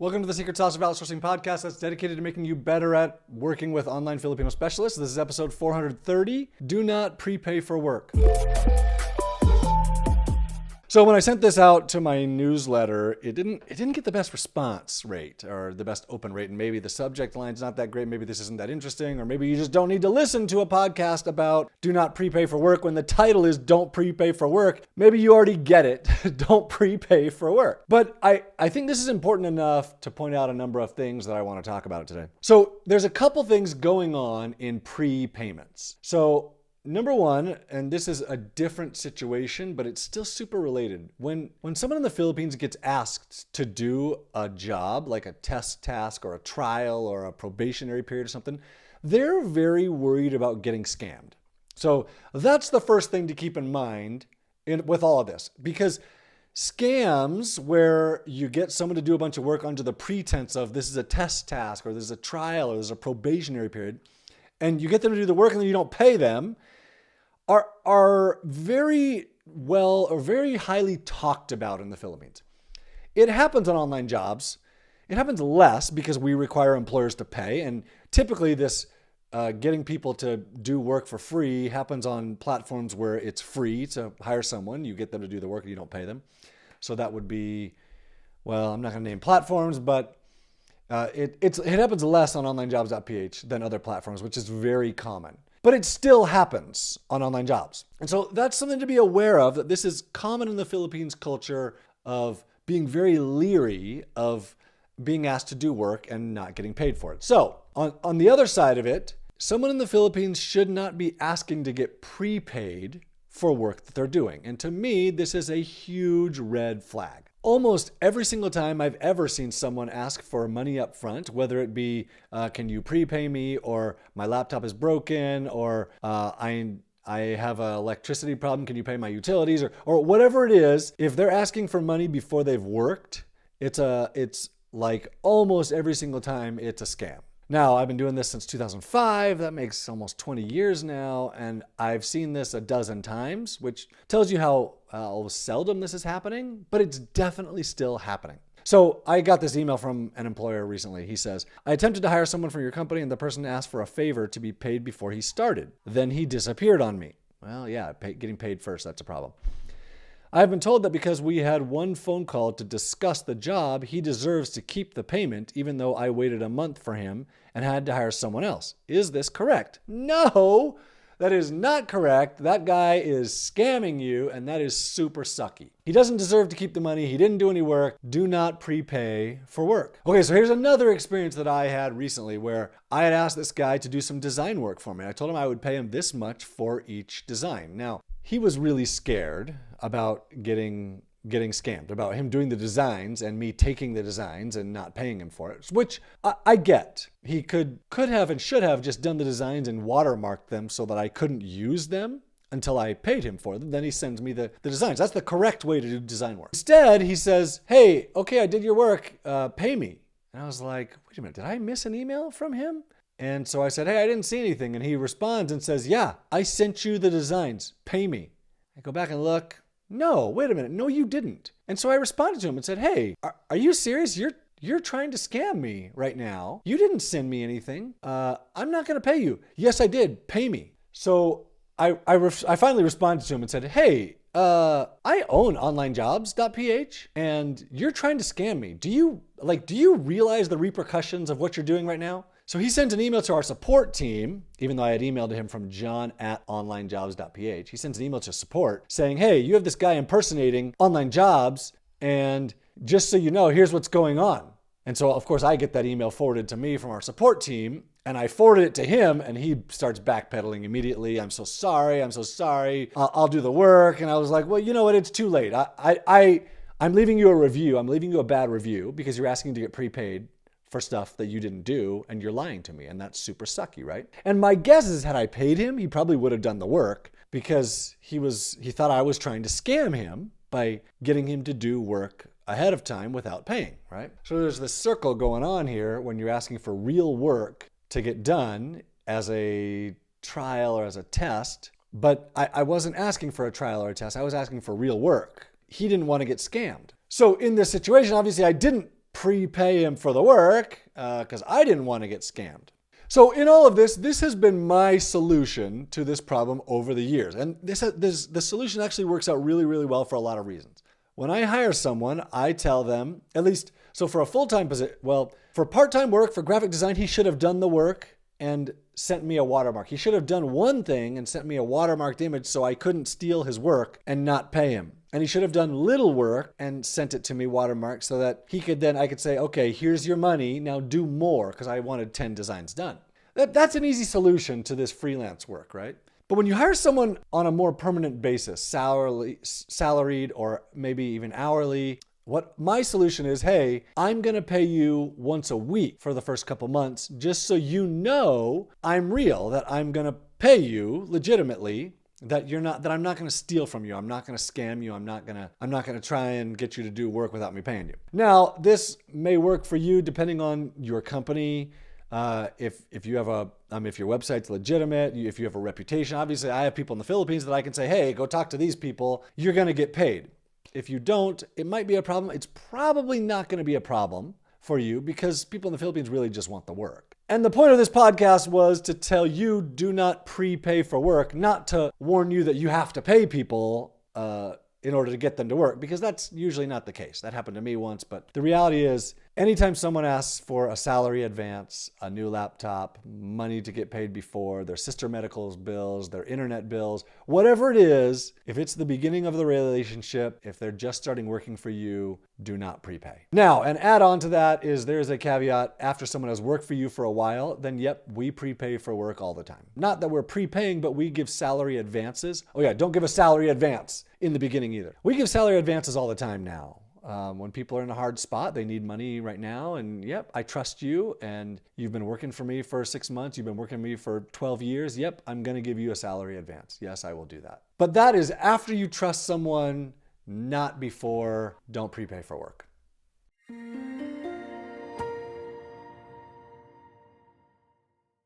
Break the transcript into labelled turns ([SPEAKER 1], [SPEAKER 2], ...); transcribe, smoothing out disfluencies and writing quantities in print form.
[SPEAKER 1] Welcome to the Secret Sauce of Outsourcing podcast that's dedicated to making you better at working with online Filipino specialists. This is episode 430. Do not prepay for work. So when I sent this out to my newsletter, it didn't get the best response rate or the best open rate. And maybe the subject line's not that great. Maybe this isn't that interesting. Or maybe you just don't need to listen to a podcast about do not prepay for work when the title is don't prepay for work. Maybe you already get it. Don't prepay for work. But I think this is important enough to point out a number of things that I want to talk about today. So there's a couple things going on in prepayments. So number one, and this is a different situation, but it's still super related. When someone in the Philippines gets asked to do a job, like a test task or a trial or a probationary period or something, they're very worried about getting scammed. So that's the first thing to keep in mind with all of this, because scams where you get someone to do a bunch of work under the pretense of this is a test task or this is a trial or this is a probationary period, and you get them to do the work and then you don't pay them, are very well or very highly talked about in the Philippines. It happens on online jobs. It happens less because we require employers to pay. And typically this getting people to do work for free happens on platforms where it's free to hire someone. You get them to do the work and you don't pay them. So that would be, well, I'm not going to name platforms, but it happens less on Onlinejobs.ph than other platforms, which is very common. But it still happens on online jobs. And so that's something to be aware of, that this is common in the Philippines culture of being very leery of being asked to do work and not getting paid for it. So on the other side of it, someone in the Philippines should not be asking to get prepaid for work that they're doing. And to me, this is a huge red flag. Almost every single time I've ever seen someone ask for money up front, whether it be, can you prepay me, or my laptop is broken, or I have an electricity problem, can you pay my utilities, or whatever it is, if they're asking for money before they've worked, it's like almost every single time it's a scam. Now, I've been doing this since 2005. That makes almost 20 years now. And I've seen this a dozen times, which tells you how seldom this is happening, but it's definitely still happening. So I got this email from an employer recently. He says, I attempted to hire someone from your company and the person asked for a favor to be paid before he started. Then he disappeared on me. Well, yeah, getting paid first, that's a problem. I've been told that because we had one phone call to discuss the job, he deserves to keep the payment, even though I waited a month for him and had to hire someone else. Is this correct? No, that is not correct. That guy is scamming you, and that is super sucky. He doesn't deserve to keep the money. He didn't do any work. Do not prepay for work. Okay, so here's another experience that I had recently where I had asked this guy to do some design work for me. I told him I would pay him this much for each design. Now, he was really scared about getting scammed, about him doing the designs and me taking the designs and not paying him for it, which I get. He could have and should have just done the designs and watermarked them so that I couldn't use them until I paid him for them. Then he sends me the designs. That's the correct way to do design work. Instead, he says, hey, okay, I did your work, pay me. And I was like, wait a minute, did I miss an email from him? And so I said, hey, I didn't see anything. And he responds and says, yeah, I sent you the designs. Pay me. I go back and look. No, wait a minute. No, you didn't. And so I responded to him and said, hey, are you serious? You're trying to scam me right now. You didn't send me anything. I'm not going to pay you. Yes, I did. Pay me. So I finally responded to him and said, hey, I own Onlinejobs.ph and you're trying to scam me. Do you realize the repercussions of what you're doing right now? So he sent an email to our support team, even though I had emailed him from john@onlinejobs.ph. He sends an email to support saying, hey, you have this guy impersonating online jobs, and just so you know, here's what's going on. And so, of course, I get that email forwarded to me from our support team, and I forwarded it to him, and he starts backpedaling immediately. I'm so sorry. I'll do the work. And I was like, well, you know what? It's too late. I'm leaving you a review. I'm leaving you a bad review because you're asking to get prepaid for stuff that you didn't do, and you're lying to me, and that's super sucky, right? And my guess is had I paid him, he probably would have done the work because he thought I was trying to scam him by getting him to do work ahead of time without paying, right? So there's this circle going on here when you're asking for real work to get done as a trial or as a test, but I wasn't asking for a trial or a test. I was asking for real work. He didn't want to get scammed. So in this situation, obviously I didn't prepay him for the work because I didn't want to get scammed. So in all of this, this has been my solution to this problem over the years. And the solution actually works out really, really well for a lot of reasons. When I hire someone, I tell them, at least, so for a full-time position, well, for part-time work, for graphic design, he should have done the work and sent me a watermark. He should have done one thing and sent me a watermarked image so I couldn't steal his work and not pay him. And he should have done little work and sent it to me watermarked so that I could say, okay, here's your money, now do more, because I wanted 10 designs done. That's an easy solution to this freelance work, right? But when you hire someone on a more permanent basis, salaried or maybe even hourly, what my solution is, hey, I'm going to pay you once a week for the first couple months, just so you know I'm real, that I'm going to pay you legitimately, that I'm not going to steal from you. I'm not going to scam you. I'm not going to try and get you to do work without me paying you. Now, this may work for you depending on your company. If your website's legitimate, if you have a reputation. Obviously, I have people in the Philippines that I can say, hey, go talk to these people. You're going to get paid. If you don't, it might be a problem. It's probably not going to be a problem for you because people in the Philippines really just want the work. And the point of this podcast was to tell you, do not prepay for work, not to warn you that you have to pay people in order to get them to work, because that's usually not the case. That happened to me once, but the reality is anytime someone asks for a salary advance, a new laptop, money to get paid before, their sister medical bills, their internet bills, whatever it is, if it's the beginning of the relationship, if they're just starting working for you, do not prepay. Now, an add-on to that is there's a caveat. After someone has worked for you for a while, then yep, we prepay for work all the time. Not that we're prepaying, but we give salary advances. Oh yeah, don't give a salary advance in the beginning either. We give salary advances all the time now. When people are in a hard spot, they need money right now, and yep, I trust you, and you've been working for me for 6 months, you've been working for me for 12 years, yep, I'm gonna give you a salary advance. Yes, I will do that. But that is after you trust someone, not before. Don't prepay for work.